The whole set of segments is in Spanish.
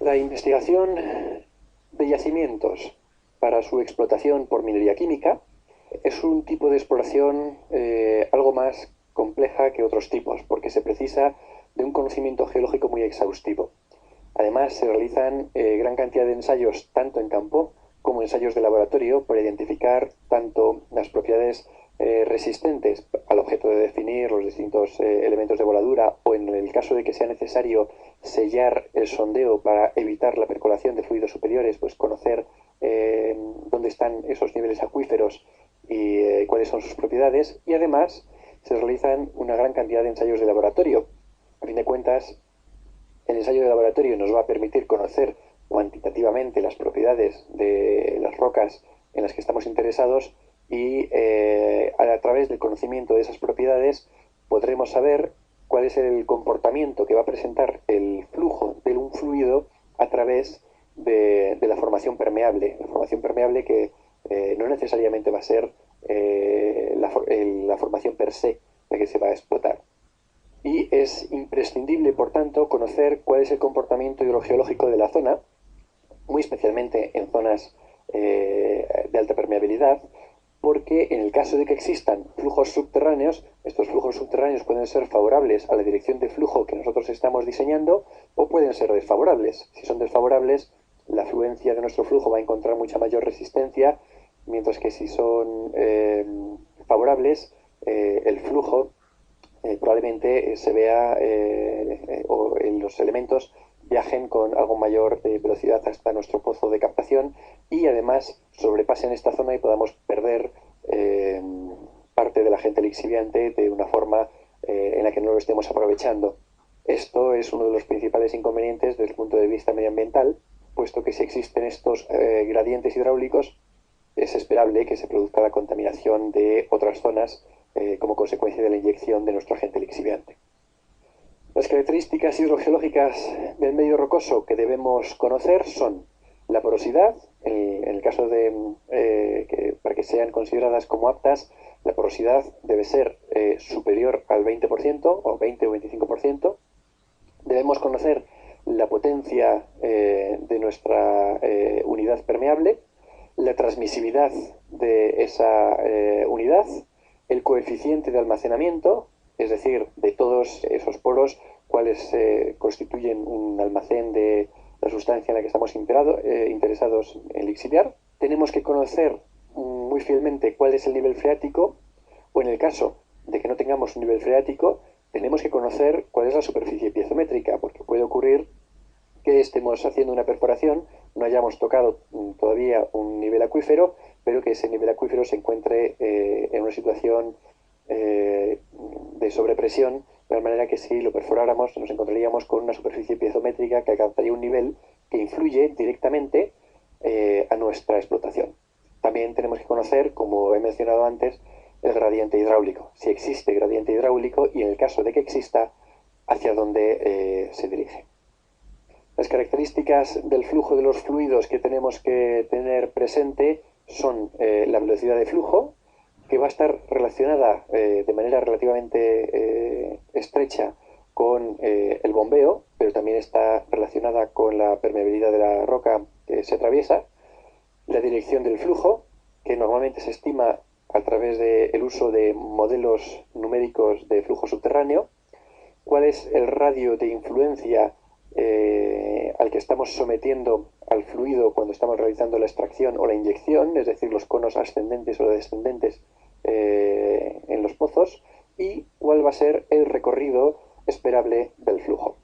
La investigación de yacimientos para su explotación por minería química es un tipo de exploración algo más compleja que otros tipos, porque se precisa de un conocimiento geológico muy exhaustivo. Además, se realizan gran cantidad de ensayos tanto en campo como ensayos de laboratorio para identificar tanto las propiedades resistentes al objeto de definir los distintos elementos de voladura, o en el caso de que sea necesario sellar el sondeo para evitar la percolación de fluidos superiores, pues conocer dónde están esos niveles acuíferos y cuáles son sus propiedades. Y además se realizan una gran cantidad de ensayos de laboratorio. A fin de cuentas, el ensayo de laboratorio nos va a permitir conocer cuantitativamente las propiedades de las rocas en las que estamos interesados, y a través del conocimiento de esas propiedades podremos saber cuál es el comportamiento que va a presentar el flujo de un fluido a través de la formación permeable. La formación permeable que no necesariamente va a ser la formación per se la que se va a explotar. Y es imprescindible, por tanto, conocer cuál es el comportamiento hidrogeológico de la zona, muy especialmente en zonas de alta permeabilidad, porque en el caso de que existan flujos subterráneos, estos flujos subterráneos pueden ser favorables a la dirección de flujo que nosotros estamos diseñando, o pueden ser desfavorables. Si son desfavorables, la fluencia de nuestro flujo va a encontrar mucha mayor resistencia, mientras que si son favorables, el flujo probablemente se vea o los elementos viajen con algo mayor velocidad hasta nuestro pozo de captación, y además sobrepasen esta zona y podamos perder parte del agente lixiviante de una forma en la que no lo estemos aprovechando. Esto es uno de los principales inconvenientes desde el punto de vista medioambiental, puesto que si existen estos gradientes hidráulicos, es esperable que se produzca la contaminación de otras zonas como consecuencia de la inyección de nuestro agente lixiviante. Las características hidrogeológicas del medio rocoso que debemos conocer son la porosidad. En el caso de para que sean consideradas como aptas, la porosidad debe ser superior al 20% o 20 o 25%. Debemos conocer la potencia de nuestra unidad permeable, la transmisividad de esa unidad, el coeficiente de almacenamiento, es decir, de todos esos poros, cuáles constituyen un almacén de la sustancia en la que estamos interesados en lixiviar. Tenemos que conocer muy fielmente cuál es el nivel freático, o en el caso de que no tengamos un nivel freático, tenemos que conocer cuál es la superficie piezométrica, porque puede ocurrir que estemos haciendo una perforación, no hayamos tocado todavía un nivel acuífero, pero que ese nivel acuífero se encuentre en una situación de sobrepresión, de tal manera que si lo perforáramos nos encontraríamos con una superficie piezométrica que alcanzaría un nivel que influye directamente a nuestra explotación. También tenemos que conocer, como he mencionado antes, el gradiente hidráulico, si existe gradiente hidráulico, y en el caso de que exista, hacia dónde se dirige. Las características del flujo de los fluidos que tenemos que tener presente son la velocidad de flujo, que va a estar relacionada de manera relativamente estrecha con el bombeo, pero también está relacionada con la permeabilidad de la roca que se atraviesa, la dirección del flujo, que normalmente se estima a través del uso de modelos numéricos de flujo subterráneo, cuál es el radio de influencia al que estamos sometiendo al fluido cuando estamos realizando la extracción o la inyección, es decir, los conos ascendentes o descendentes en los pozos, y cuál va a ser el recorrido esperable del flujo.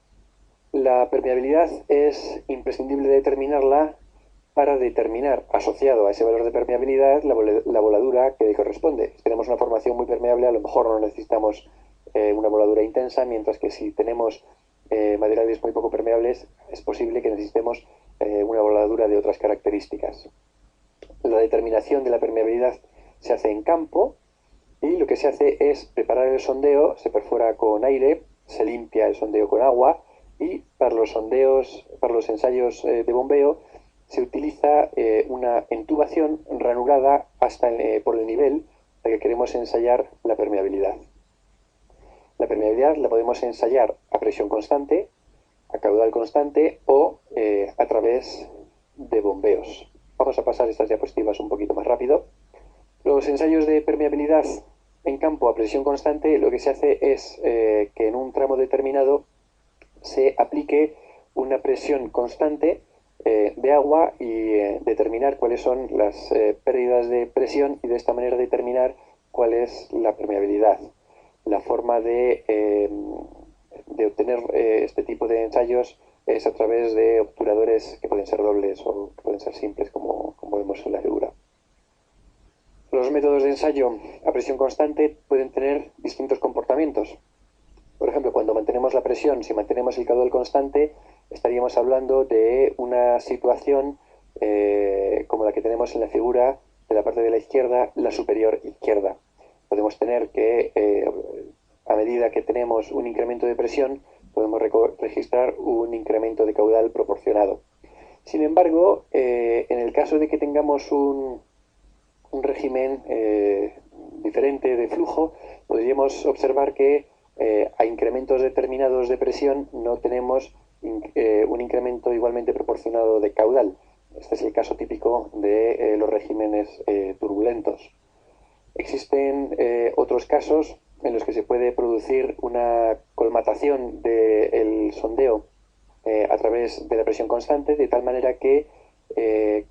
La permeabilidad es imprescindible determinarla para determinar, asociado a ese valor de permeabilidad, la voladura que le corresponde. Si tenemos una formación muy permeable, a lo mejor no necesitamos una voladura intensa, mientras que si tenemos materiales muy poco permeables, es posible que necesitemos una voladura de otras características. La determinación de la permeabilidad se hace en campo, y lo que se hace es preparar el sondeo, se perfora con aire, se limpia el sondeo con agua, y para los sondeos, para los ensayos de bombeo, se utiliza una entubación ranurada hasta por el nivel al que queremos ensayar la permeabilidad. La permeabilidad la podemos ensayar a presión constante, a caudal constante o a través de bombeos. Vamos a pasar estas diapositivas un poquito más rápido. Los ensayos de permeabilidad en campo a presión constante, lo que se hace es que en un tramo determinado se aplique una presión constante de agua y determinar cuáles son las pérdidas de presión y de esta manera determinar cuál es la permeabilidad. La forma de obtener este tipo de ensayos es a través de obturadores que pueden ser dobles o que pueden ser simples, como vemos en la figura. Los métodos de ensayo a presión constante pueden tener distintos comportamientos. Por ejemplo, cuando mantenemos la presión, si mantenemos el caudal constante, estaríamos hablando de una situación como la que tenemos en la figura de la parte de la izquierda, la superior izquierda. Podemos tener que, a medida que tenemos un incremento de presión, podemos registrar un incremento de caudal proporcionado. Sin embargo, en el caso de que tengamos un régimen diferente de flujo, podríamos observar que a incrementos determinados de presión no tenemos un incremento igualmente proporcionado de caudal. Este es el caso típico de los regímenes turbulentos. Existen otros casos en los que se puede producir una colmatación del sondeo a través de la presión constante, de tal manera que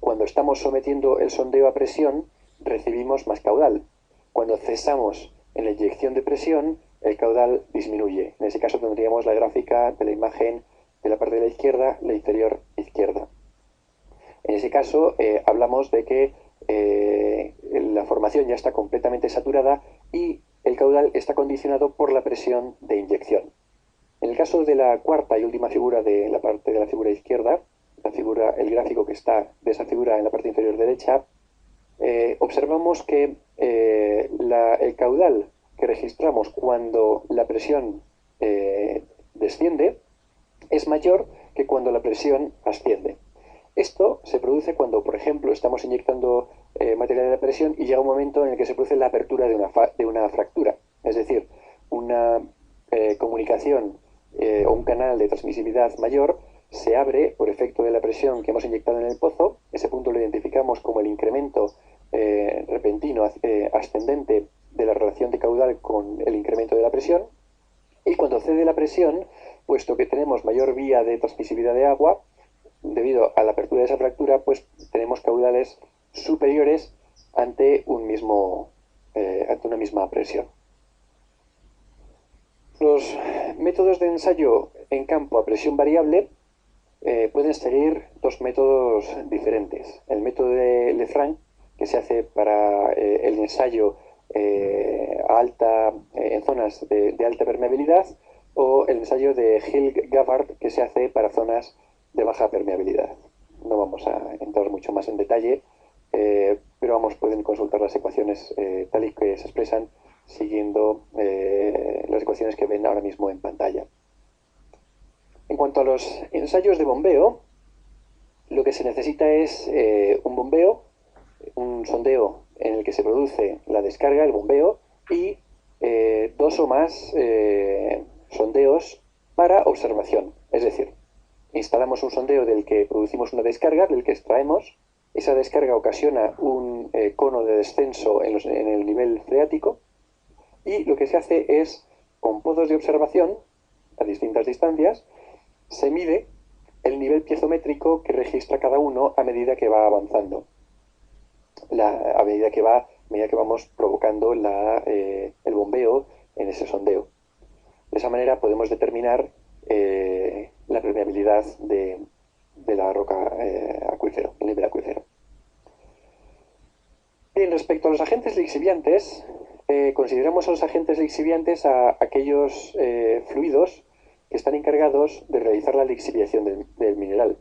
cuando estamos sometiendo el sondeo a presión, recibimos más caudal. Cuando cesamos en la inyección de presión, el caudal disminuye. En ese caso tendríamos la gráfica de la imagen de la parte de la izquierda, la inferior izquierda. En ese caso hablamos de que la formación ya está completamente saturada y el caudal está condicionado por la presión de inyección. En el caso de la cuarta y última figura de la parte de la figura izquierda, el gráfico que está de esa figura en la parte inferior derecha, observamos que el caudal que registramos cuando la presión desciende es mayor que cuando la presión asciende. Esto se produce cuando, por ejemplo, estamos inyectando material de presión y llega un momento en el que se produce la apertura de una fractura, es decir, una comunicación o un canal de transmisibilidad mayor se abre por efecto de la presión que hemos inyectado en el pozo. Ese punto lo identificamos como el incremento repentino ascendente de la relación de caudal con el incremento de la presión, y cuando cede la presión, puesto que tenemos mayor vía de transmisibilidad de agua, debido a la apertura de esa fractura, pues tenemos caudales superiores ante ante una misma presión. Los métodos de ensayo en campo a presión variable pueden seguir dos métodos diferentes. El método de Lefranc, que se hace para el ensayo en zonas de alta permeabilidad, o el ensayo de Hill-Gabbard, que se hace para zonas de baja permeabilidad. No vamos a entrar mucho más en detalle, pero pueden consultar las ecuaciones tal y que se expresan siguiendo las ecuaciones que ven ahora mismo en pantalla. En cuanto a los ensayos de bombeo, lo que se necesita es un bombeo, un sondeo en el que se produce la descarga, el bombeo, y dos o más sondeos para observación. Es decir, instalamos un sondeo del que producimos una descarga, del que extraemos. Esa descarga ocasiona un cono de descenso en el nivel freático, y lo que se hace es, con pozos de observación a distintas distancias, se mide el nivel piezométrico que registra cada uno a medida que va avanzando, a medida que vamos provocando el bombeo en ese sondeo. De esa manera podemos determinar la permeabilidad de la roca acuífero, el nivel acuífero. Bien, respecto a los agentes lixiviantes, consideramos a los agentes lixiviantes a aquellos fluidos que están encargados de realizar la lixiviación del mineral.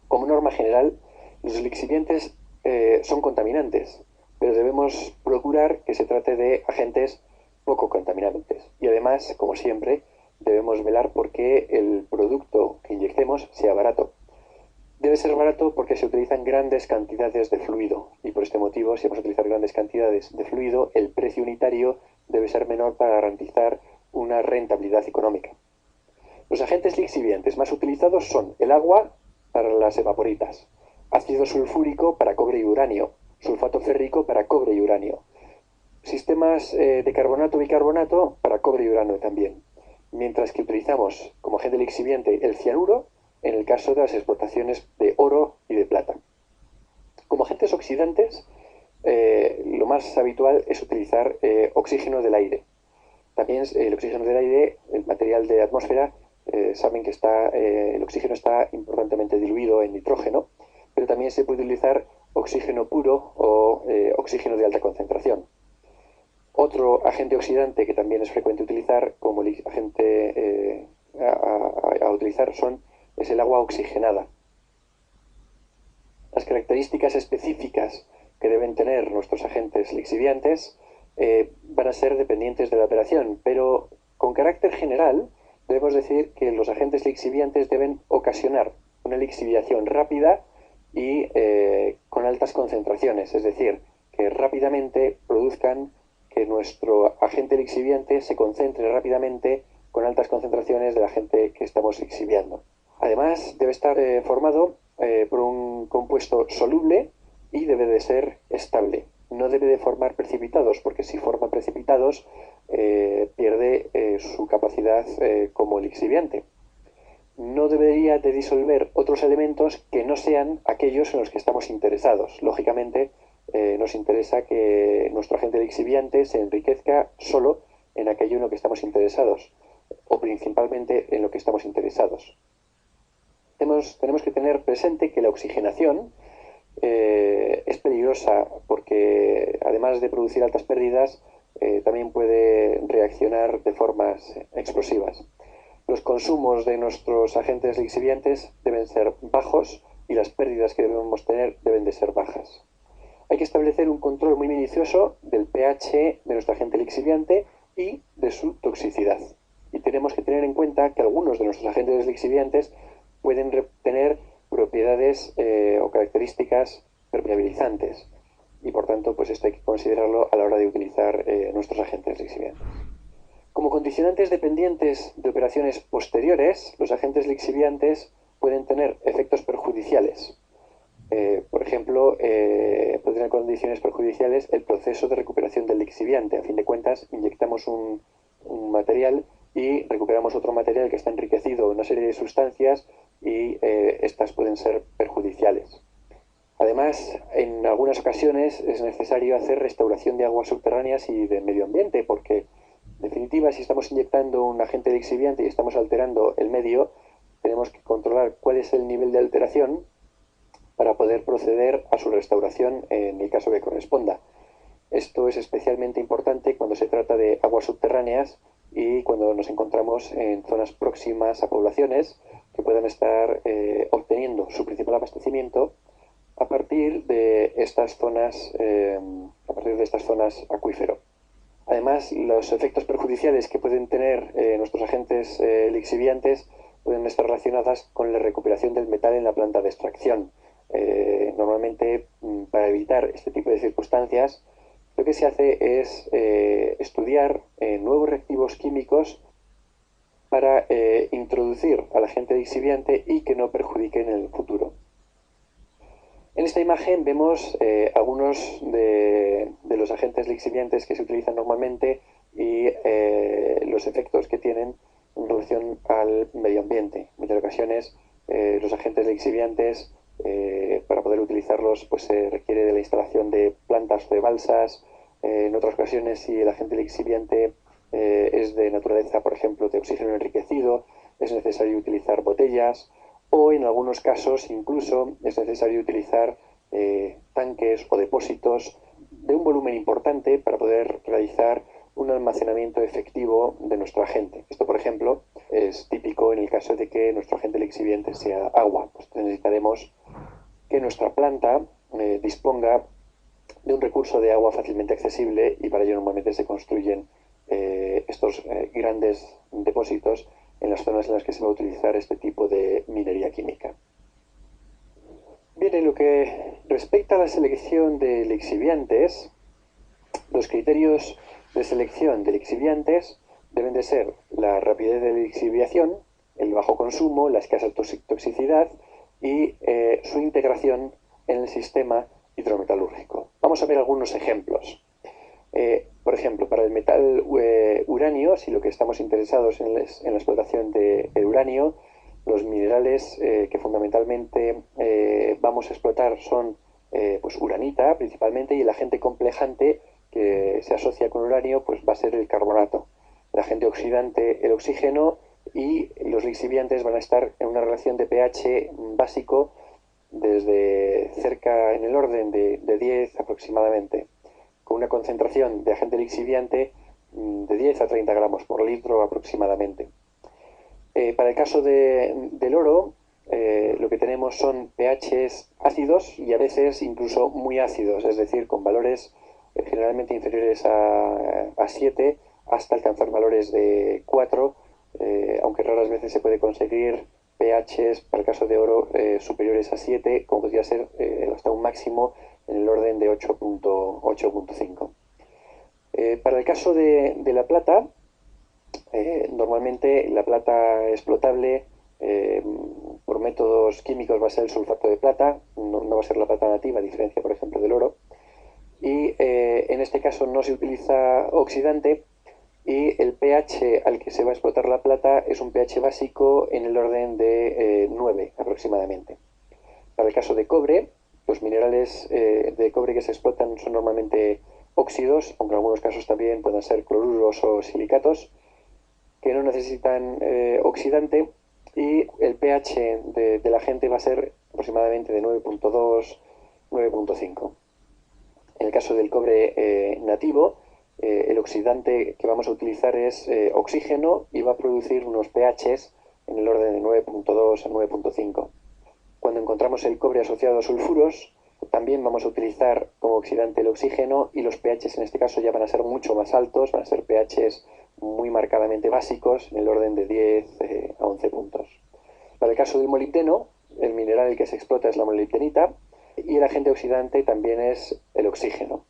Como norma general, los lixiviantes son contaminantes, pero debemos procurar que se trate de agentes poco contaminantes. Y además, como siempre, debemos velar porque el producto que inyectemos sea barato. Debe ser barato porque se utilizan grandes cantidades de fluido, y por este motivo, si vamos a utilizar grandes cantidades de fluido, el precio unitario debe ser menor para garantizar una rentabilidad económica. Los agentes lixiviantes más utilizados son el agua para las evaporitas, ácido sulfúrico para cobre y uranio, sulfato férrico para cobre y uranio, sistemas de carbonato-bicarbonato para cobre y uranio también, mientras que utilizamos como agente lixiviante el cianuro en el caso de las explotaciones de oro y de plata. Como agentes oxidantes, lo más habitual es utilizar oxígeno del aire. También el oxígeno del aire, el material de la atmósfera, saben que el oxígeno está importantemente diluido en nitrógeno, pero también se puede utilizar oxígeno puro o oxígeno de alta concentración. Otro agente oxidante que también es frecuente utilizar como agente a utilizar es el agua oxigenada. Las características específicas que deben tener nuestros agentes lixiviantes van a ser dependientes de la operación, pero con carácter general debemos decir que los agentes lixiviantes deben ocasionar una lixiviación rápida y con altas concentraciones, es decir, que rápidamente produzcan que nuestro agente lixiviante se concentre rápidamente con altas concentraciones del agente que estamos lixiviando. Además, debe estar formado por un compuesto soluble y debe de ser estable. No debe de formar precipitados, porque si forma precipitados pierde su capacidad como lixiviante. No debería de disolver otros elementos que no sean aquellos en los que estamos interesados. Lógicamente, nos interesa que nuestro agente lixiviante se enriquezca solo en aquello en lo que estamos interesados, o principalmente en lo que estamos interesados. Tenemos que tener presente que la oxigenación es peligrosa porque, además de producir altas pérdidas, también puede reaccionar de formas explosivas. Los consumos de nuestros agentes lixiviantes deben ser bajos y las pérdidas que debemos tener deben de ser bajas. Hay que establecer un control muy minucioso del pH de nuestro agente lixiviante y de su toxicidad. Y tenemos que tener en cuenta que algunos de nuestros agentes lixiviantes pueden tener propiedades o características permeabilizantes. Y por tanto, pues esto hay que considerarlo a la hora de utilizar nuestros agentes lixiviantes. Como condicionantes dependientes de operaciones posteriores, los agentes lixiviantes pueden tener efectos perjudiciales. Por ejemplo, puede tener condiciones perjudiciales el proceso de recuperación del lixiviante. A fin de cuentas, inyectamos un material y recuperamos otro material que está enriquecido en una serie de sustancias y estas pueden ser perjudiciales. Además, en algunas ocasiones es necesario hacer restauración de aguas subterráneas y de medio ambiente, porque, en definitiva, si estamos inyectando un agente lixiviante y estamos alterando el medio, tenemos que controlar cuál es el nivel de alteración para poder proceder a su restauración en el caso que corresponda. Esto es especialmente importante cuando se trata de aguas subterráneas y cuando nos encontramos en zonas próximas a poblaciones que puedan estar obteniendo su principal abastecimiento a partir de estas zonas, acuífero. Además, los efectos perjudiciales que pueden tener nuestros agentes lixiviantes pueden estar relacionadas con la recuperación del metal en la planta de extracción. Normalmente, para evitar este tipo de circunstancias, lo que se hace es estudiar nuevos reactivos químicos para introducir al agente lixiviante y que no perjudiquen en el futuro. En esta imagen vemos algunos de los agentes lixiviantes que se utilizan normalmente y los efectos que tienen en relación al medio ambiente. En muchas ocasiones los agentes lixiviantes, para poder utilizarlos, pues se requiere de la instalación de plantas o de balsas. En otras ocasiones, si el agente lixiviante es de naturaleza, por ejemplo, de oxígeno enriquecido, es necesario utilizar botellas, o en algunos casos incluso es necesario utilizar tanques o depósitos de un volumen importante para poder realizar un almacenamiento efectivo de nuestro agente. Esto, por ejemplo, es típico en el caso de que nuestro agente lixiviante sea agua. Pues necesitaremos que nuestra planta disponga de un recurso de agua fácilmente accesible y para ello normalmente se construyen estos grandes depósitos en las zonas en las que se va a utilizar este tipo de minería química. Bien, en lo que respecta a la selección de lixiviantes, los criterios de selección de lixiviantes deben de ser la rapidez de lixiviación, el bajo consumo, la escasa toxicidad y su integración en el sistema hidrometalúrgico. Vamos a ver algunos ejemplos. Por ejemplo, para el metal uranio, si lo que estamos interesados en la explotación del uranio, los minerales que fundamentalmente vamos a explotar son pues uranita principalmente, y el agente complejante que se asocia con uranio pues va a ser el carbonato. El agente oxidante, el oxígeno, y los lixiviantes van a estar en una relación de pH básico desde cerca en el orden de 10 aproximadamente, con una concentración de agente lixiviante de 10 a 30 gramos por litro aproximadamente. Para el caso del oro, lo que tenemos son pHs ácidos y a veces incluso muy ácidos, es decir, con valores generalmente inferiores a 7 hasta alcanzar valores de 4, aunque raras veces se puede conseguir pHs, para el caso de oro, superiores a 7, como podría ser hasta un máximo en el orden de 8.5. Para el caso de la plata, normalmente la plata explotable por métodos químicos va a ser el sulfato de plata, no va a ser la plata nativa, a diferencia, por ejemplo, del oro. Y en este caso no se utiliza oxidante, y el pH al que se va a explotar la plata es un pH básico en el orden de 9 aproximadamente. Para el caso de cobre, los minerales de cobre que se explotan son normalmente óxidos, aunque en algunos casos también pueden ser cloruros o silicatos, que no necesitan oxidante, y el pH de la gente va a ser aproximadamente de 9.2, 9.5. En el caso del cobre nativo, el oxidante que vamos a utilizar es oxígeno, y va a producir unos pHs en el orden de 9.2 a 9.5. Cuando encontramos el cobre asociado a sulfuros, también vamos a utilizar como oxidante el oxígeno, y los pHs en este caso ya van a ser mucho más altos, van a ser pHs muy marcadamente básicos, en el orden de 10 a 11 puntos. Para el caso del molibdeno, el mineral que se explota es la molibdenita, y el agente oxidante también es el oxígeno.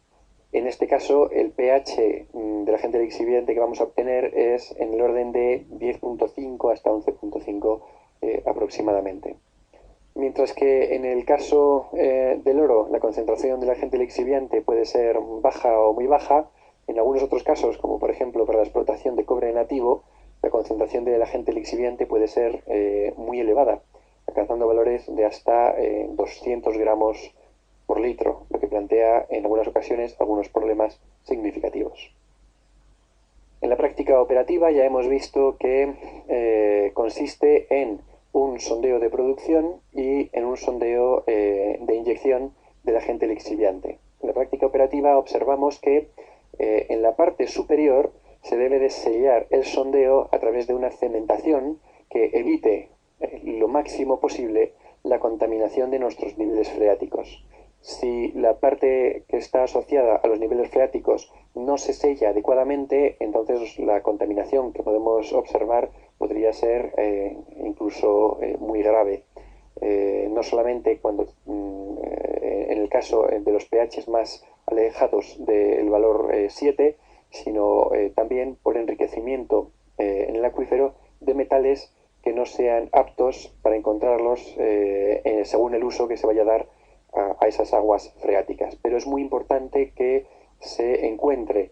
En este caso, el pH del agente lixiviante que vamos a obtener es en el orden de 10.5 hasta 11.5 aproximadamente. Mientras que en el caso del oro, la concentración del agente lixiviante puede ser baja o muy baja. En algunos otros casos, como por ejemplo para la explotación de cobre nativo, la concentración del agente lixiviante puede ser muy elevada, alcanzando valores de hasta 200 gramos por litro, lo que plantea en algunas ocasiones algunos problemas significativos. En la práctica operativa ya hemos visto que consiste en un sondeo de producción y en un sondeo de inyección del agente lixiviante. En la práctica operativa observamos que en la parte superior se debe de sellar el sondeo a través de una cementación que evite lo máximo posible la contaminación de nuestros niveles freáticos. Si la parte que está asociada a los niveles freáticos no se sella adecuadamente, entonces la contaminación que podemos observar podría ser incluso muy grave. No solamente cuando, en el caso de los pHs más alejados del valor 7, sino también por enriquecimiento en el acuífero de metales que no sean aptos para encontrarlos según el uso que se vaya a dar a esas aguas freáticas. Pero es muy importante que se encuentre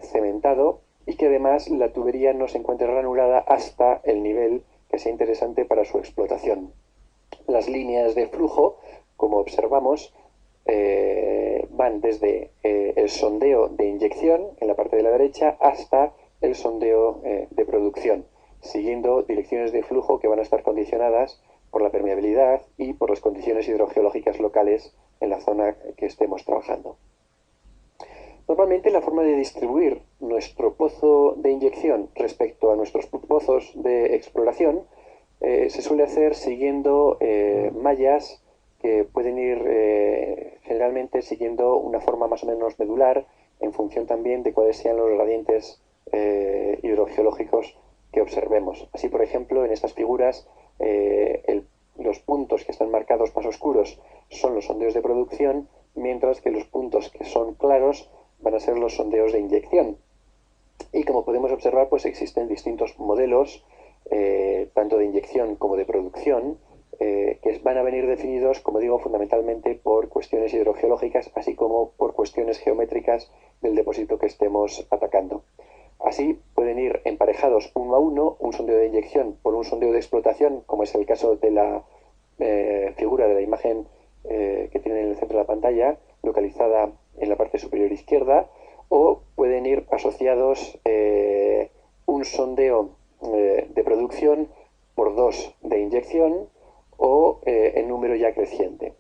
cementado, y que además la tubería no se encuentre ranurada hasta el nivel que sea interesante para su explotación. Las líneas de flujo, como observamos, van desde el sondeo de inyección en la parte de la derecha hasta el sondeo de producción, siguiendo direcciones de flujo que van a estar condicionadas por la permeabilidad y por las condiciones hidrogeológicas locales en la zona que estemos trabajando. Normalmente la forma de distribuir nuestro pozo de inyección respecto a nuestros pozos de exploración se suele hacer siguiendo mallas que pueden ir generalmente siguiendo una forma más o menos medular, en función también de cuáles sean los gradientes hidrogeológicos que observemos. Así, por ejemplo, en estas figuras los puntos que están marcados más oscuros son los sondeos de producción, mientras que los puntos que son claros van a ser los sondeos de inyección. Y como podemos observar, pues existen distintos modelos, tanto tanto de inyección como de producción, que van a venir definidos, como digo, fundamentalmente por cuestiones hidrogeológicas, así como por cuestiones geométricas del depósito que estemos atacando. Así pueden ir emparejados uno a uno, un sondeo de inyección por un sondeo de explotación, como es el caso de la figura de la imagen que tiene en el centro de la pantalla, localizada en la parte superior izquierda, o pueden ir asociados un sondeo de producción por dos de inyección o en número ya creciente.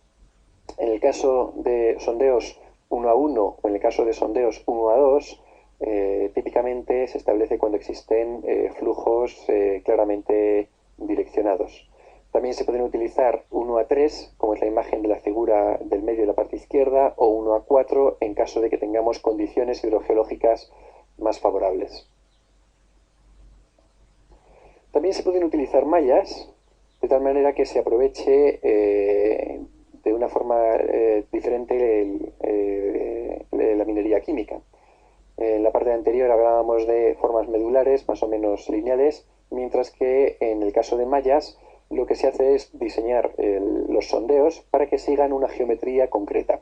En el caso de sondeos 1 a 1 o en el caso de sondeos 1 a 2, típicamente se establece cuando existen flujos claramente direccionados. También se pueden utilizar 1 a 3, como es la imagen de la figura del medio de la parte izquierda, o 1 a 4 en caso de que tengamos condiciones hidrogeológicas más favorables. También se pueden utilizar mallas, de tal manera que se aproveche de una forma diferente la minería química. En la parte anterior hablábamos de formas medulares, más o menos lineales, mientras que en el caso de mallas lo que se hace es diseñar los sondeos para que sigan una geometría concreta.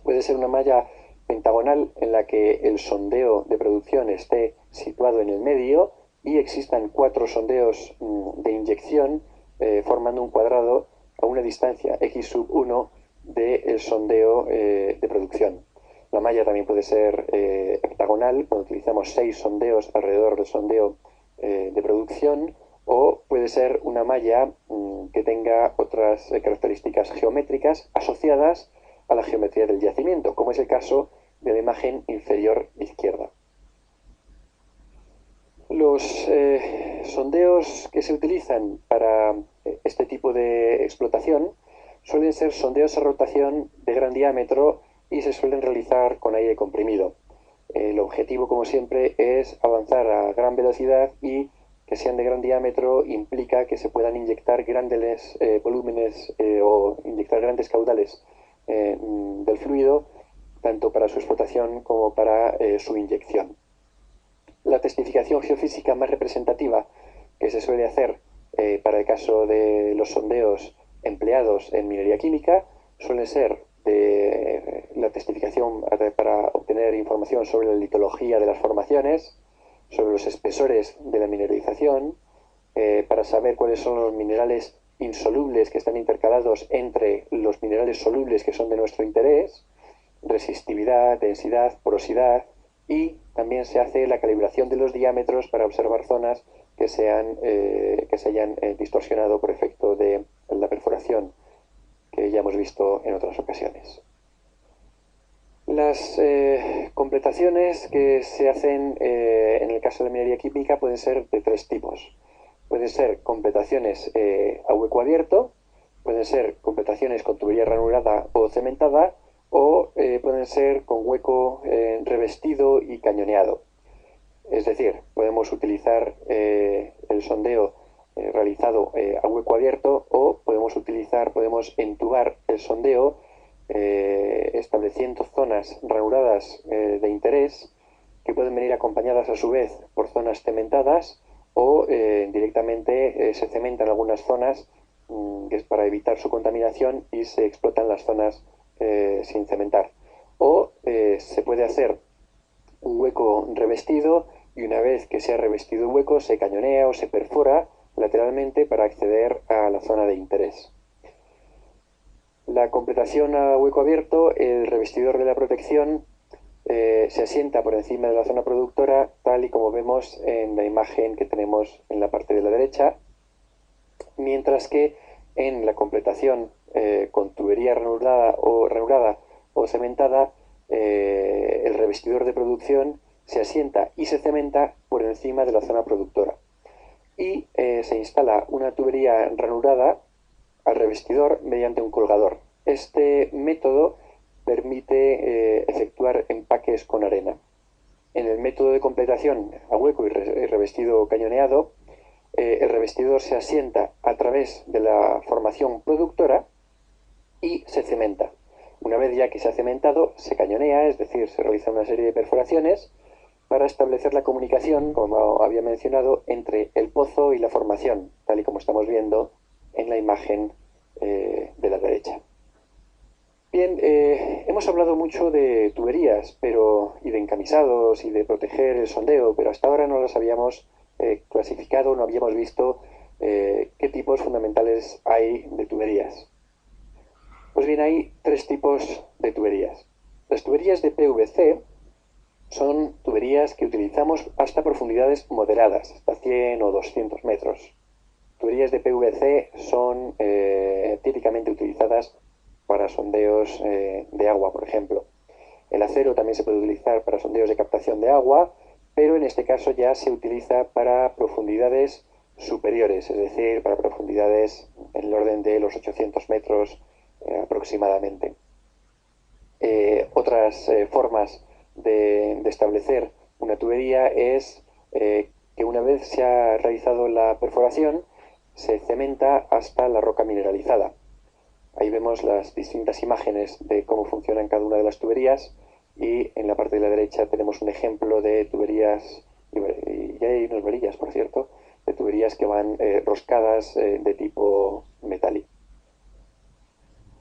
Puede ser una malla pentagonal en la que el sondeo de producción esté situado en el medio y existan 4 sondeos de inyección formando un cuadrado a una distancia x sub 1 del sondeo de producción. La malla también puede ser heptagonal, cuando utilizamos 6 sondeos alrededor del sondeo de producción, o puede ser una malla que tenga otras características geométricas asociadas a la geometría del yacimiento, como es el caso de la imagen inferior izquierda. Los sondeos que se utilizan para este tipo de explotación suelen ser sondeos a rotación de gran diámetro y se suelen realizar con aire comprimido. El objetivo, como siempre, es avanzar a gran velocidad, y que sean de gran diámetro implica que se puedan inyectar grandes volúmenes o inyectar grandes caudales del fluido, tanto para su explotación como para su inyección. La testificación geofísica más representativa que se suele hacer para el caso de los sondeos empleados en minería química suele ser de la testificación para obtener información sobre la litología de las formaciones, sobre los espesores de la mineralización, para saber cuáles son los minerales insolubles que están intercalados entre los minerales solubles que son de nuestro interés, resistividad, densidad, porosidad, y también se hace la calibración de los diámetros para observar zonas que se hayan distorsionado por efecto de la perforación, que ya hemos visto en otras ocasiones. Las completaciones que se hacen en el caso de la minería química pueden ser de 3 tipos. Pueden ser completaciones a hueco abierto, pueden ser completaciones con tubería ranurada o cementada, o pueden ser con hueco revestido y cañoneado. Es decir, podemos utilizar el sondeo realizado a hueco abierto, o podemos entubar el sondeo estableciendo zonas ranuradas de interés que pueden venir acompañadas a su vez por zonas cementadas, o directamente se cementan algunas zonas que es para evitar su contaminación y se explotan las zonas sin cementar. O se puede hacer un hueco revestido, y una vez que se ha revestido el hueco se cañonea o se perfora lateralmente para acceder a la zona de interés. La completación a hueco abierto, el revestidor de la protección se asienta por encima de la zona productora, tal y como vemos en la imagen que tenemos en la parte de la derecha, mientras que en la completación con tubería ranurada o cementada, el revestidor de producción se asienta y se cementa por encima de la zona productora, y se instala una tubería ranurada al revestidor mediante un colgador. Este método permite efectuar empaques con arena. En el método de completación a hueco y revestido cañoneado, el revestidor se asienta a través de la formación productora y se cementa. Una vez ya que se ha cementado, se cañonea, es decir, se realiza una serie de perforaciones para establecer la comunicación, como había mencionado, entre el pozo y la formación, tal y como estamos viendo en la imagen de la derecha. Bien, hemos hablado mucho de tuberías y de encamisados y de proteger el sondeo, pero hasta ahora no las habíamos clasificado, no habíamos visto qué tipos fundamentales hay de tuberías. Pues bien, hay tres tipos de tuberías. Las tuberías de PVC son tuberías que utilizamos hasta profundidades moderadas, hasta 100 o 200 metros. Tuberías de PVC son típicamente utilizadas para sondeos de agua, por ejemplo. El acero también se puede utilizar para sondeos de captación de agua, pero en este caso ya se utiliza para profundidades superiores, es decir, para profundidades en el orden de los 800 metros aproximadamente. Otras formas de establecer una tubería es que una vez se ha realizado la perforación, se cementa hasta la roca mineralizada. Ahí vemos las distintas imágenes de cómo funcionan cada una de las tuberías y en la parte de la derecha tenemos un ejemplo de tuberías, y hay unas varillas, por cierto, de tuberías que van roscadas de tipo metálico.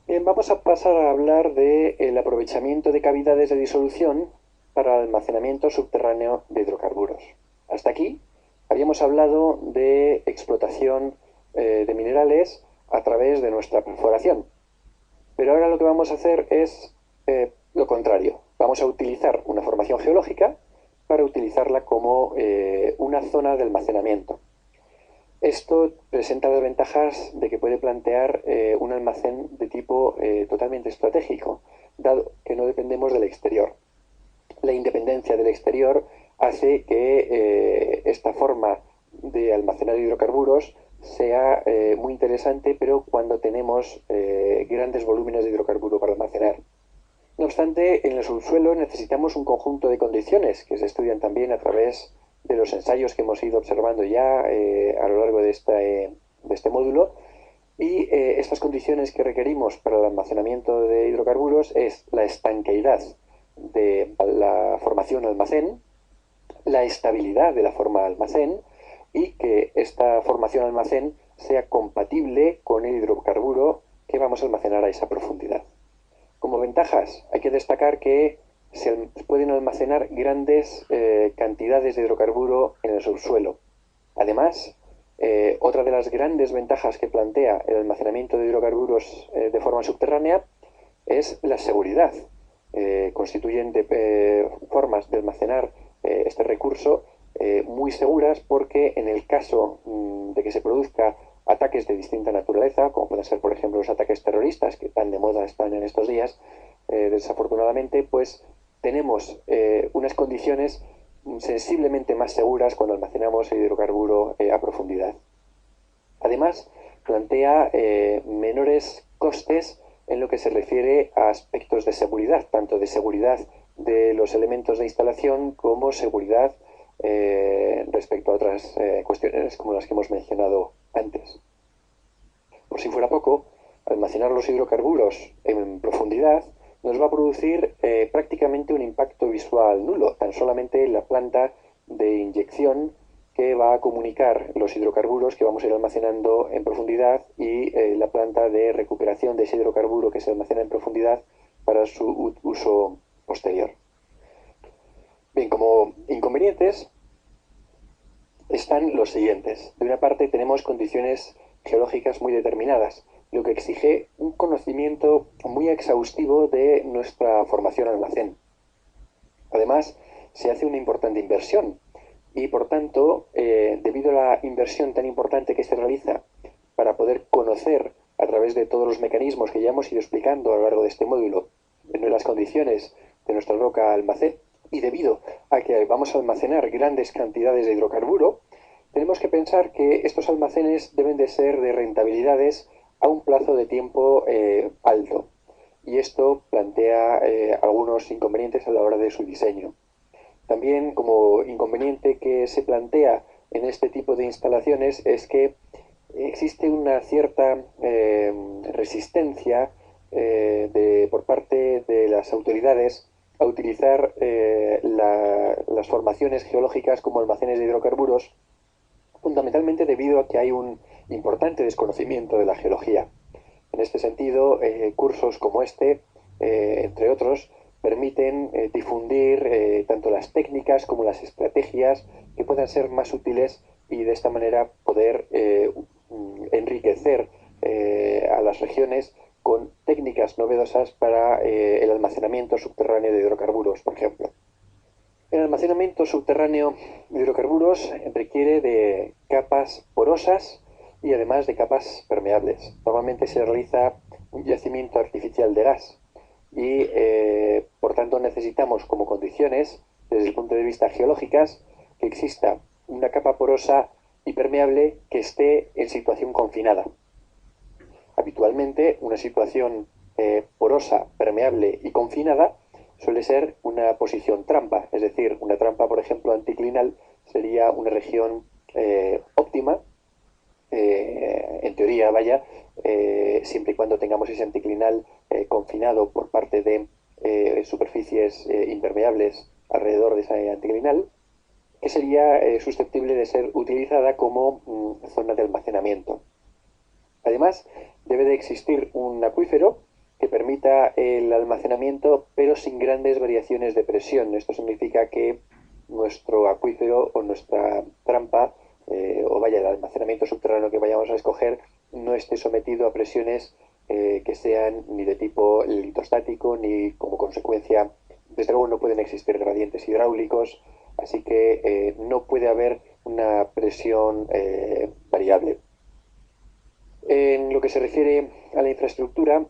Bien, vamos a pasar a hablar del aprovechamiento de cavidades de disolución para el almacenamiento subterráneo de hidrocarburos. Hasta aquí habíamos hablado de explotación de minerales a través de nuestra perforación. Pero ahora lo que vamos a hacer es lo contrario. Vamos a utilizar una formación geológica para utilizarla como una zona de almacenamiento. Esto presenta las ventajas de que puede plantear un almacén de tipo totalmente estratégico, dado que no dependemos del exterior. La independencia del exterior hace que esta forma de almacenar hidrocarburos sea muy interesante, pero cuando tenemos grandes volúmenes de hidrocarburo para almacenar. No obstante, en el subsuelo necesitamos un conjunto de condiciones que se estudian también a través de los ensayos que hemos ido observando ya a lo largo de este módulo. Y estas condiciones que requerimos para el almacenamiento de hidrocarburos es la estanqueidad de la formación almacén, la estabilidad de la forma almacén y que esta formación almacén sea compatible con el hidrocarburo que vamos a almacenar a esa profundidad. Como ventajas, hay que destacar que se pueden almacenar grandes cantidades de hidrocarburo en el subsuelo. Además, otra de las grandes ventajas que plantea el almacenamiento de hidrocarburos de forma subterránea es la seguridad. Constituyen formas de almacenar este recurso muy seguras porque en el caso de que se produzca ataques de distinta naturaleza, como pueden ser, por ejemplo, los ataques terroristas que tan de moda están en estos días, desafortunadamente, pues tenemos unas condiciones sensiblemente más seguras cuando almacenamos el hidrocarburo a profundidad. Además, plantea menores costes en lo que se refiere a aspectos de seguridad, tanto de seguridad de los elementos de instalación como seguridad respecto a otras cuestiones como las que hemos mencionado antes. Por si fuera poco, almacenar los hidrocarburos en profundidad nos va a producir prácticamente un impacto visual nulo, tan solamente la planta de inyección que va a comunicar los hidrocarburos que vamos a ir almacenando en profundidad y la planta de recuperación de ese hidrocarburo que se almacena en profundidad para su uso posterior. Bien, como inconvenientes están los siguientes. De una parte tenemos condiciones geológicas muy determinadas, lo que exige un conocimiento muy exhaustivo de nuestra formación almacén. Además, se hace una importante inversión y, por tanto, debido a la inversión tan importante que se realiza para poder conocer a través de todos los mecanismos que ya hemos ido explicando a lo largo de este módulo en las condiciones de nuestra roca almacén, y debido a que vamos a almacenar grandes cantidades de hidrocarburo, tenemos que pensar que estos almacenes deben de ser de rentabilidades a un plazo de tiempo alto. Y esto plantea algunos inconvenientes a la hora de su diseño. También, como inconveniente que se plantea en este tipo de instalaciones, es que existe una cierta resistencia por parte de las autoridades a utilizar las formaciones geológicas como almacenes de hidrocarburos, fundamentalmente debido a que hay un importante desconocimiento de la geología. En este sentido, cursos como este, entre otros, permiten difundir tanto las técnicas como las estrategias que puedan ser más útiles y de esta manera poder enriquecer a las regiones con técnicas novedosas para el almacenamiento subterráneo de hidrocarburos, por ejemplo. El almacenamiento subterráneo de hidrocarburos requiere de capas porosas y además de capas permeables. Normalmente se realiza un yacimiento artificial de gas y por tanto necesitamos como condiciones, desde el punto de vista geológicas, que exista una capa porosa y permeable que esté en situación confinada. Habitualmente una situación porosa, permeable y confinada suele ser una posición trampa, es decir, una trampa, por ejemplo, anticlinal sería una región óptima, en teoría, vaya, siempre y cuando tengamos ese anticlinal confinado por parte de superficies impermeables alrededor de ese anticlinal, que sería susceptible de ser utilizada como zona de almacenamiento. Además, debe de existir un acuífero que permita el almacenamiento, pero sin grandes variaciones de presión. Esto significa que nuestro acuífero o nuestra trampa, o vaya, el almacenamiento subterráneo que vayamos a escoger, no esté sometido a presiones que sean ni de tipo litostático, ni como consecuencia, desde luego no pueden existir gradientes hidráulicos, así que no puede haber una presión variable. En lo que se refiere a la infraestructura,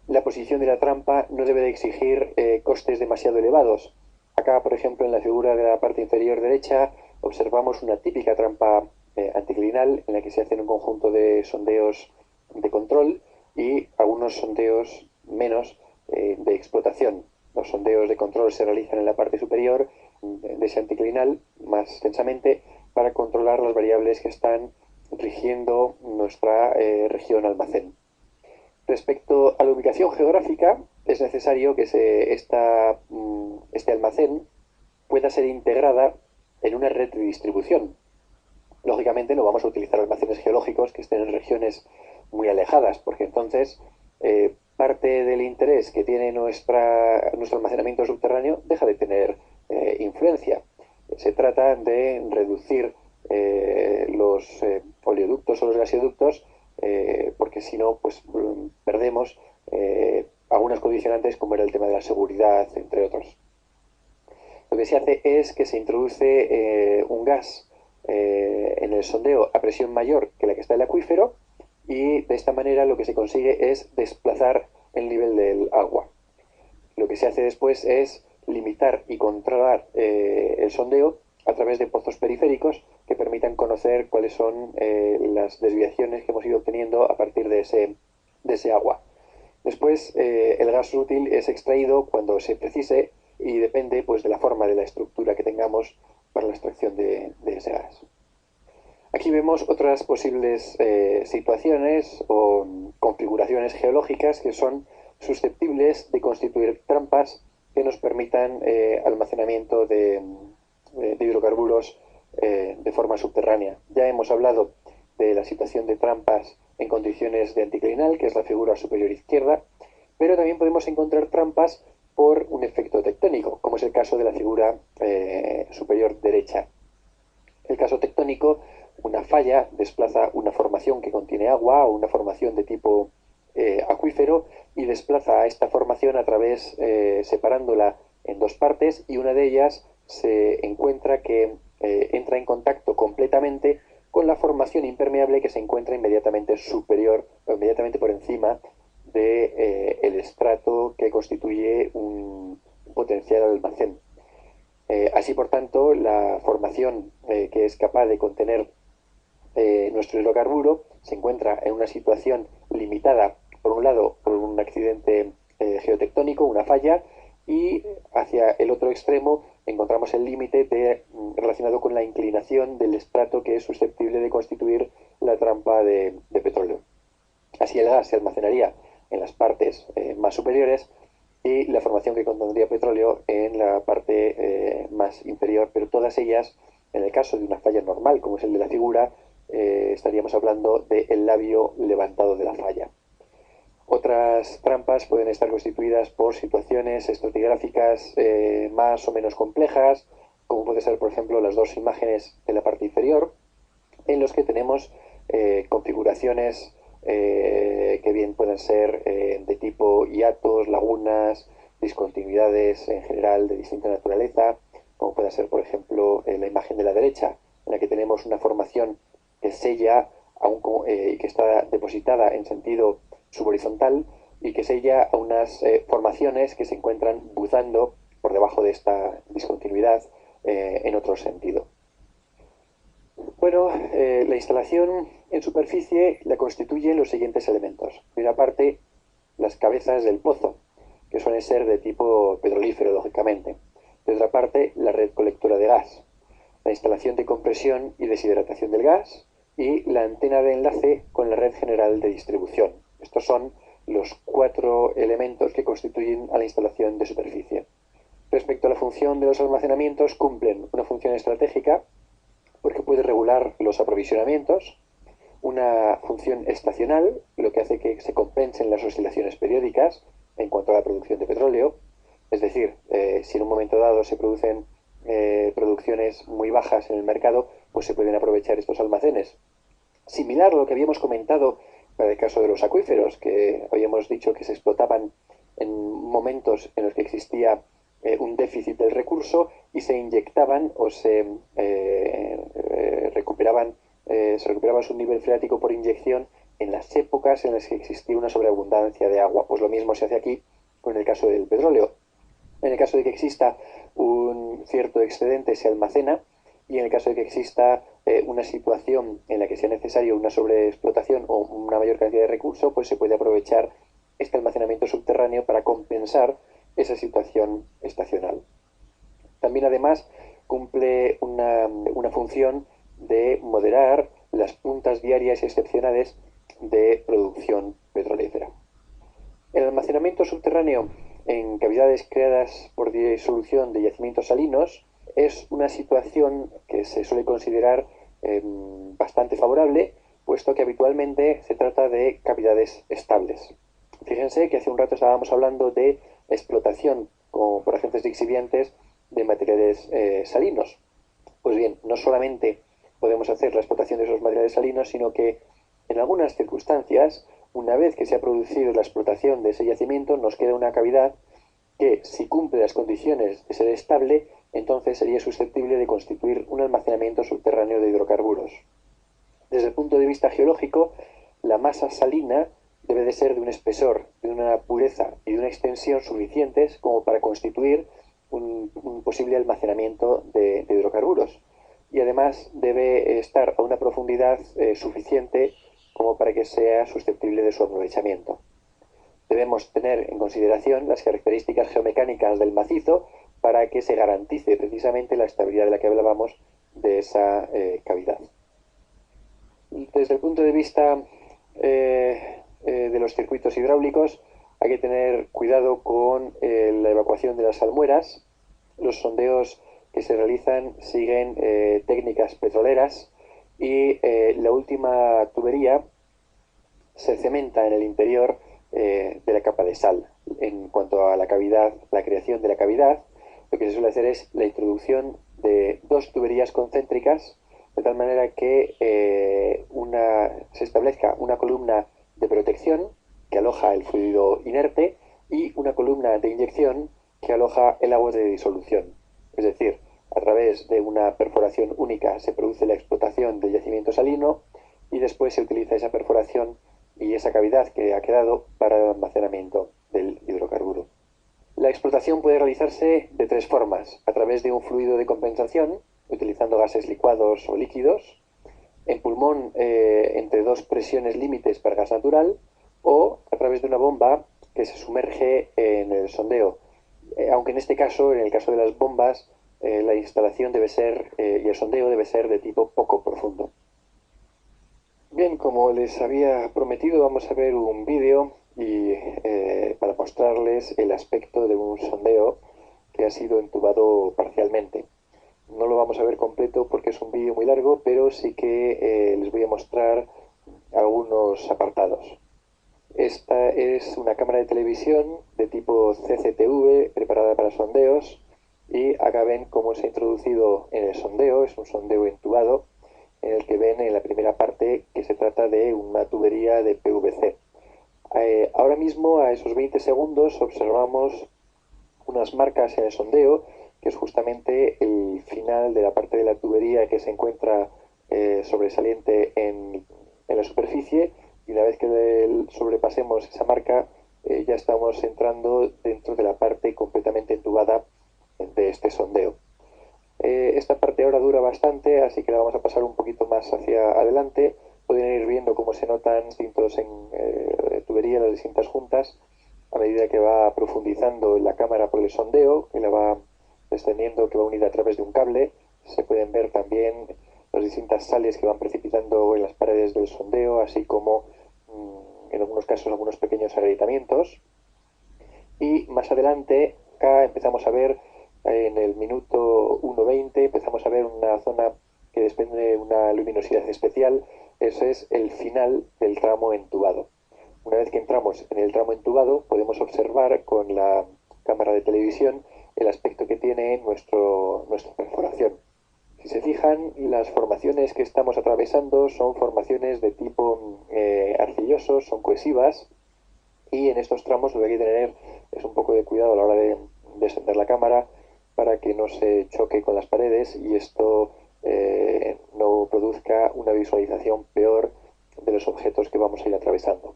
la posición de la trampa no debe de exigir costes demasiado elevados. Acá, por ejemplo, en la figura de la parte inferior derecha, observamos una típica trampa anticlinal en la que se hacen un conjunto de sondeos de control y algunos sondeos menos de explotación. Los sondeos de control se realizan en la parte superior de ese anticlinal más densamente para controlar las variables que están rigiendo nuestra región almacén. Respecto a la ubicación geográfica, es necesario que este almacén pueda ser integrada en una red de distribución. Lógicamente no vamos a utilizar almacenes geológicos que estén en regiones muy alejadas, porque entonces parte del interés que tiene nuestro almacenamiento subterráneo deja de tener influencia. Se trata de reducir los oleoductos o los gasoductos, porque si no, pues perdemos algunas condicionantes como era el tema de la seguridad, entre otros. Lo que se hace es que se introduce un gas en el sondeo a presión mayor que la que está en el acuífero y de esta manera lo que se consigue es desplazar el nivel del agua. Lo que se hace después es limitar y controlar el sondeo a través de pozos periféricos que permitan conocer cuáles son las desviaciones que hemos ido obteniendo a partir de ese agua. Después, el gas útil es extraído cuando se precise y depende pues, de la forma de la estructura que tengamos para la extracción de ese gas. Aquí vemos otras posibles situaciones o configuraciones geológicas que son susceptibles de constituir trampas que nos permitan almacenamiento de hidrocarburos de forma subterránea. Ya hemos hablado de la situación de trampas en condiciones de anticlinal, que es la figura superior izquierda, pero también podemos encontrar trampas por un efecto tectónico, como es el caso de la figura superior derecha. El caso tectónico, una falla desplaza una formación que contiene agua o una formación de tipo acuífero y desplaza a esta formación a través, separándola en dos partes, y una de ellas se encuentra que entra en contacto completamente con la formación impermeable que se encuentra inmediatamente superior o inmediatamente por encima de, el estrato que constituye un potencial almacén. Así, por tanto, la formación que es capaz de contener nuestro hidrocarburo se encuentra en una situación limitada, por un lado, por un accidente geotectónico, una falla, y hacia el otro extremo encontramos el límite relacionado con la inclinación del estrato que es susceptible de constituir la trampa de petróleo. Así el gas se almacenaría en las partes más superiores y la formación que contendría petróleo en la parte más inferior, pero todas ellas, en el caso de una falla normal, como es el de la figura, estaríamos hablando del labio levantado de la falla. Otras trampas pueden estar constituidas por situaciones estratigráficas más o menos complejas, como puede ser, por ejemplo, las dos imágenes de la parte inferior, en los que tenemos configuraciones que bien pueden ser de tipo hiatos, lagunas, discontinuidades en general de distinta naturaleza, como puede ser, por ejemplo, la imagen de la derecha, en la que tenemos una formación que sella y que está depositada en sentido subhorizontal y que sella a unas formaciones que se encuentran buzando por debajo de esta discontinuidad en otro sentido. Bueno, la instalación en superficie la constituyen los siguientes elementos. De una parte, las cabezas del pozo, que suelen ser de tipo petrolífero, lógicamente. De otra parte, la red colectora de gas, la instalación de compresión y deshidratación del gas y la antena de enlace con la red general de distribución. Estos son los 4 elementos que constituyen a la instalación de superficie. Respecto a la función de los almacenamientos, cumplen una función estratégica porque puede regular los aprovisionamientos, una función estacional, lo que hace que se compensen las oscilaciones periódicas en cuanto a la producción de petróleo, es decir, si en un momento dado se producen producciones muy bajas en el mercado, pues se pueden aprovechar estos almacenes. Similar a lo que habíamos comentado para el caso de los acuíferos, que habíamos dicho que se explotaban en momentos en los que existía un déficit del recurso y se inyectaban o se recuperaba su nivel freático por inyección en las épocas en las que existía una sobreabundancia de agua. Pues lo mismo se hace aquí con el caso del petróleo. En el caso de que exista un cierto excedente, se almacena, y en el caso de que exista una situación en la que sea necesario una sobreexplotación o una mayor cantidad de recursos, pues se puede aprovechar este almacenamiento subterráneo para compensar esa situación estacional. También, además, cumple una función de moderar las puntas diarias y excepcionales de producción petrolífera. El almacenamiento subterráneo en cavidades creadas por disolución de yacimientos salinos es una situación que se suele considerar bastante favorable, puesto que habitualmente se trata de cavidades estables. Fíjense que hace un rato estábamos hablando de explotación como por agentes lixiviantes de materiales salinos. Pues bien, no solamente podemos hacer la explotación de esos materiales salinos, sino que en algunas circunstancias, una vez que se ha producido la explotación de ese yacimiento, nos queda una cavidad que, si cumple las condiciones de ser estable, entonces sería susceptible de constituir un almacenamiento subterráneo de hidrocarburos. Desde el punto de vista geológico, la masa salina debe de ser de un espesor, de una pureza y de una extensión suficientes como para constituir un posible almacenamiento de hidrocarburos. Y además debe estar a una profundidad suficiente como para que sea susceptible de su aprovechamiento. Debemos tener en consideración las características geomecánicas del macizo para que se garantice precisamente la estabilidad de la que hablábamos de esa cavidad. Desde el punto de vista de los circuitos hidráulicos, hay que tener cuidado con la evacuación de las salmueras. Los sondeos que se realizan siguen técnicas petroleras y la última tubería se cementa en el interior de la capa de sal. En cuanto a la cavidad, la creación de la cavidad, lo que se suele hacer es la introducción de 2 tuberías concéntricas, de tal manera que se establezca una columna de protección que aloja el fluido inerte y una columna de inyección que aloja el agua de disolución. Es decir, a través de una perforación única se produce la explotación del yacimiento salino y después se utiliza esa perforación y esa cavidad que ha quedado para el almacenamiento del hidrocarburo. La explotación puede realizarse de 3 formas: a través de un fluido de compensación, utilizando gases licuados o líquidos, en pulmón entre 2 presiones límites para gas natural, o a través de una bomba que se sumerge en el sondeo. Aunque en este caso, en el caso de las bombas, la instalación debe ser y el sondeo debe ser de tipo poco profundo. Bien, como les había prometido, vamos a ver un vídeo y para mostrarles el aspecto de un sondeo que ha sido entubado parcialmente. No lo vamos a ver completo porque es un vídeo muy largo, pero sí que les voy a mostrar algunos apartados. Esta es una cámara de televisión de tipo CCTV preparada para sondeos y acá ven cómo se ha introducido en el sondeo. Es un sondeo entubado en el que ven en la primera parte que se trata de una tubería de PVC. Ahora mismo, a esos 20 segundos, observamos unas marcas en el sondeo, que es justamente el final de la parte de la tubería que se encuentra sobresaliente en la superficie, y una vez que sobrepasemos esa marca, ya estamos entrando dentro de la parte completamente entubada de este sondeo. Esta parte ahora dura bastante, así que la vamos a pasar un poquito más hacia adelante. Pueden ir viendo cómo se notan distintos en tubería, las distintas juntas, a medida que va profundizando la cámara por el sondeo, que la va descendiendo, que va unida a través de un cable. Se pueden ver también las distintas sales que van precipitando en las paredes del sondeo, así como en algunos casos algunos pequeños agrietamientos. Y más adelante, acá empezamos a ver en el minuto 1:20, empezamos a ver una zona que desprende una luminosidad especial. Ese es el final del tramo entubado. Una vez que entramos en el tramo entubado, podemos observar con la cámara de televisión el aspecto que tiene nuestra perforación. Si se fijan, las formaciones que estamos atravesando son formaciones de tipo arcilloso, son cohesivas, y en estos tramos lo que hay que tener es un poco de cuidado a la hora de descender la cámara para que no se choque con las paredes y esto no produzca una visualización peor de los objetos que vamos a ir atravesando.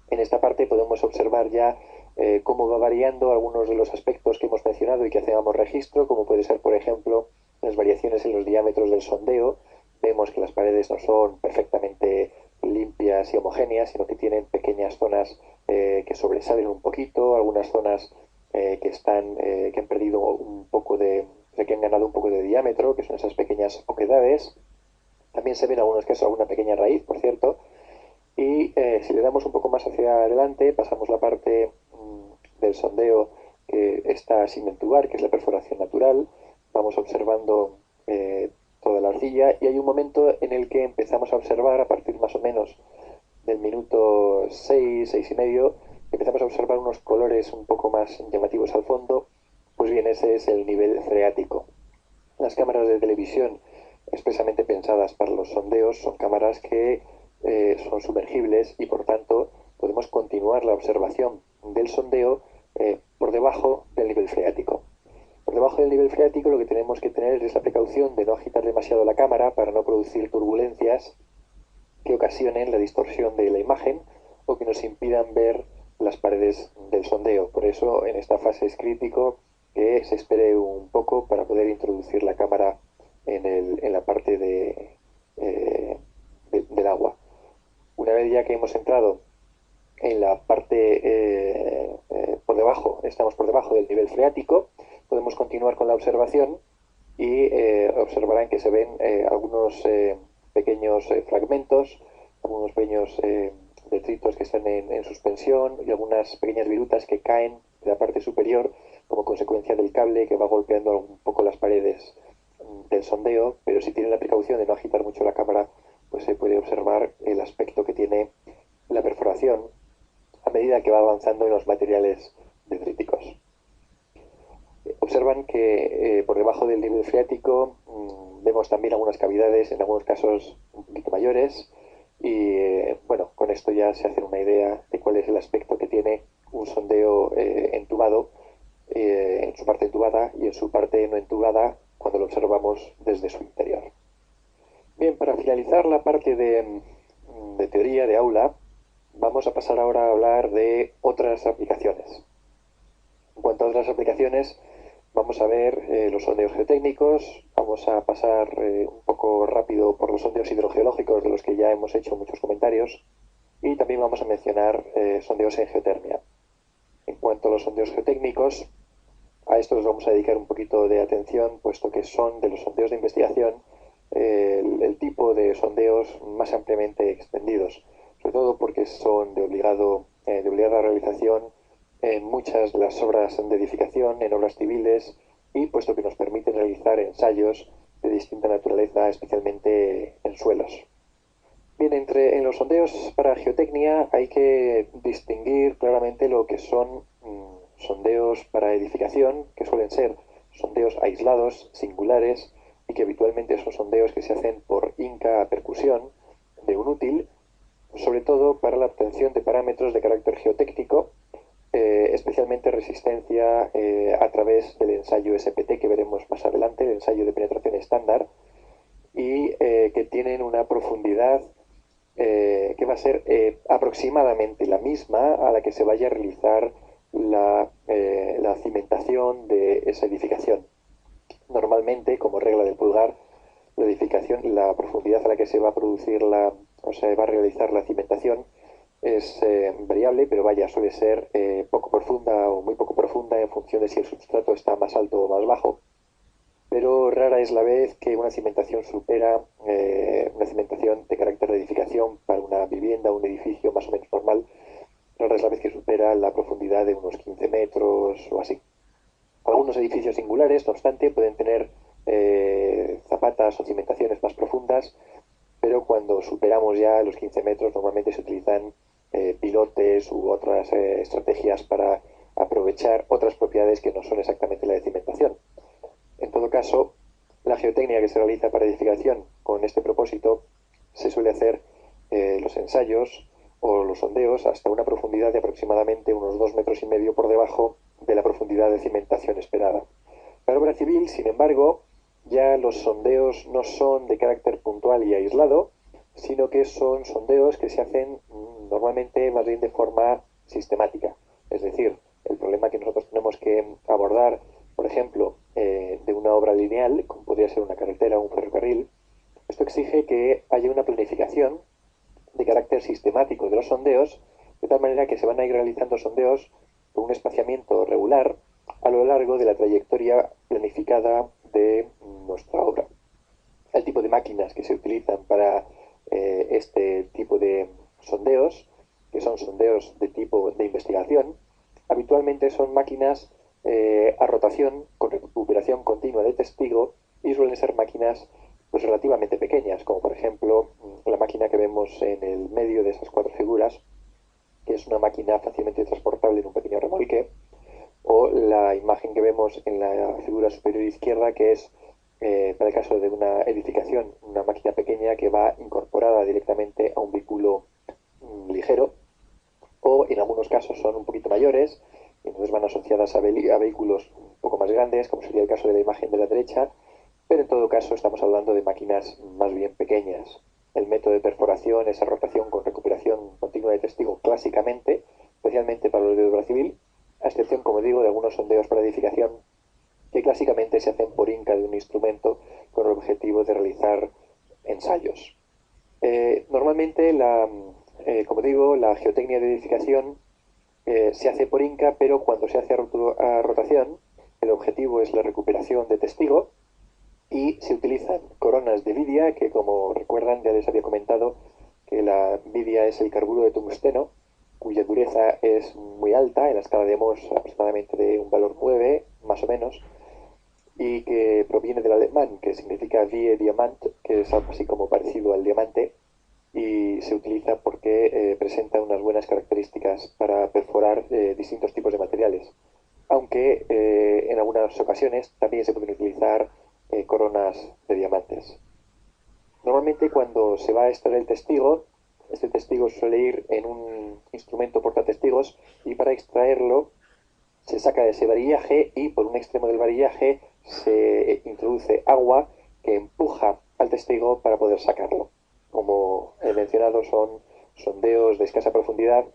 En esta parte podemos observar ya cómo va variando algunos de los aspectos que hemos mencionado y que hacíamos registro, como puede ser, por ejemplo, las variaciones en los diámetros del sondeo. Vemos que las paredes no son perfectamente limpias y homogéneas, sino que tienen pequeñas zonas que sobresalen un poquito, algunas zonas que han perdido un poco que han ganado un poco de diámetro, que son esas pequeñas oquedades. También se ven en algunos casos alguna pequeña raíz, por cierto. Y si le damos un poco más hacia adelante, pasamos la parte del sondeo que está sin entubar, que es la perforación natural. Vamos observando toda la arcilla y hay un momento en el que empezamos a observar, a partir más o menos del minuto 6, 6:30, empezamos a observar unos colores un poco más llamativos al fondo. Pues bien, ese es el nivel freático. Las cámaras de televisión expresamente pensadas para los sondeos son cámaras que son sumergibles y por tanto podemos continuar la observación del sondeo por debajo del nivel freático. Por debajo del nivel freático lo que tenemos que tener es la precaución de no agitar demasiado la cámara para no producir turbulencias que ocasionen la distorsión de la imagen o que nos impidan ver las paredes del sondeo. Por eso en esta fase es crítico que se espere un poco para poder introducir la cámara en la parte del agua. Una vez ya que hemos entrado en la parte por debajo, estamos por debajo del nivel freático, podemos continuar con la observación y observarán que se ven algunos pequeños fragmentos, algunos pequeños detritos que están en suspensión y algunas pequeñas virutas que caen de la parte superior como consecuencia del cable que va golpeando un poco las paredes del sondeo, pero si tienen la precaución de no agitar mucho la cámara, pues se puede observar el aspecto que tiene la perforación a medida que va avanzando en los materiales detríticos. Observan que por debajo del nivel freático vemos también algunas cavidades, en algunos casos un poquito mayores, y bueno, con esto ya se hace una idea de cuál es el aspecto que tiene un sondeo entubado, en su parte entubada y en su parte no entubada cuando lo observamos desde su interior. Bien, para finalizar la parte de teoría, de aula, vamos a pasar ahora a hablar de otras aplicaciones. En cuanto a otras aplicaciones, vamos a ver los sondeos geotécnicos, vamos a pasar un poco rápido por los sondeos hidrogeológicos de los que ya hemos hecho muchos comentarios y también vamos a mencionar sondeos en geotermia. En cuanto a los sondeos geotécnicos, a estos vamos a dedicar un poquito de atención, puesto que son de los sondeos de investigación el tipo de sondeos más ampliamente extendidos, sobre todo porque son de obligado de obligada realización en muchas de las obras de edificación, en obras civiles, y puesto que nos permite realizar ensayos de distinta naturaleza, especialmente en suelos. Bien, en los sondeos para geotecnia hay que distinguir claramente lo que son sondeos para edificación, que suelen ser sondeos aislados, singulares, y que habitualmente son sondeos que se hacen por inca a percusión de un útil, sobre todo para la obtención de parámetros de carácter geotécnico, especialmente resistencia a través del ensayo SPT que veremos más adelante, el ensayo de penetración estándar, y que tienen una profundidad que va a ser aproximadamente la misma a la que se vaya a realizar la cimentación de esa edificación. Normalmente, como regla del pulgar, la edificación, la profundidad a la que se va a producir o se va a realizar la cimentación es variable, pero vaya, suele ser poco profunda o muy poco profunda en función de si el sustrato está más alto o más bajo. Pero rara es la vez que una cimentación supera una cimentación de carácter de edificación para una vivienda o un edificio más o menos normal. Rara es la vez que supera la profundidad de unos 15 metros o así. Algunos edificios singulares, no obstante, pueden tener zapatas o cimentaciones más profundas, pero cuando superamos ya los 15 metros normalmente se utilizan pilotes u otras estrategias para aprovechar otras propiedades que no son exactamente la de cimentación. En todo caso, la geotecnia que se realiza para edificación con este propósito se suele hacer los ensayos o los sondeos hasta una profundidad de aproximadamente unos 2,5 metros por debajo de la profundidad de cimentación esperada. Para obra civil, sin embargo, ya los sondeos no son de carácter puntual y aislado, sino que son sondeos que se hacen normalmente más bien de forma sistemática. Es decir, el problema que nosotros tenemos que abordar, por ejemplo, de una obra lineal, como podría ser una carretera o un ferrocarril, esto exige que haya una planificación de carácter sistemático de los sondeos, de tal manera que se van a ir realizando sondeos con un espaciamiento regular a lo largo de la trayectoria planificada de nuestra obra. El tipo de máquinas que se utilizan para este tipo de sondeos, que son sondeos de tipo de investigación, habitualmente son máquinas a rotación con recuperación continua de testigo y suelen ser máquinas pues, relativamente pequeñas, como por ejemplo la máquina que vemos en el medio de esas 4 figuras, que es una máquina fácilmente transportable en un pequeño remolque, o la imagen que vemos en la figura superior izquierda, que es, para el caso de una edificación, una máquina pequeña que va incorporada directamente a un vehículo ligero, o en algunos casos son un poquito mayores, y entonces van asociadas a vehículos un poco más grandes, como sería el caso de la imagen de la derecha, pero en todo caso estamos hablando de máquinas más bien pequeñas. El método de perforación, esa rotación con recuperación continua de testigo clásicamente, especialmente para los de obra civil, a excepción, como digo, de algunos sondeos para edificación que clásicamente se hacen por inca de un instrumento con el objetivo de realizar ensayos. Normalmente, como digo, la geotecnia de edificación se hace por inca, pero cuando se hace a rotación, el objetivo es la recuperación de testigo y se utilizan coronas de vidia, que como recuerdan ya les había comentado que la vidia es el carburo de tungsteno, cuya dureza es muy alta, en la escala de Mohs aproximadamente de un valor 9, más o menos, y que proviene del alemán, que significa vie diamant, que es algo así como parecido al diamante, y se utiliza porque presenta unas buenas características para perforar distintos tipos de materiales. Aunque en algunas ocasiones también se pueden utilizar coronas de diamantes. Normalmente cuando se va a extraer el testigo, este testigo suele ir en un instrumento portatestigos y para extraerlo se saca ese varillaje y por un extremo del varillaje se introduce agua que empuja al testigo para poder sacarlo. Como he mencionado, son sondeos de escasa profundidad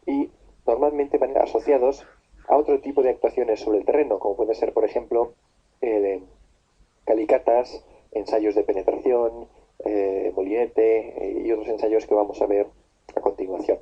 y normalmente van asociados a otro tipo de actuaciones sobre el terreno, como puede ser, por ejemplo, calicatas, ensayos de penetración, molinete y otros ensayos que vamos a ver a continuación.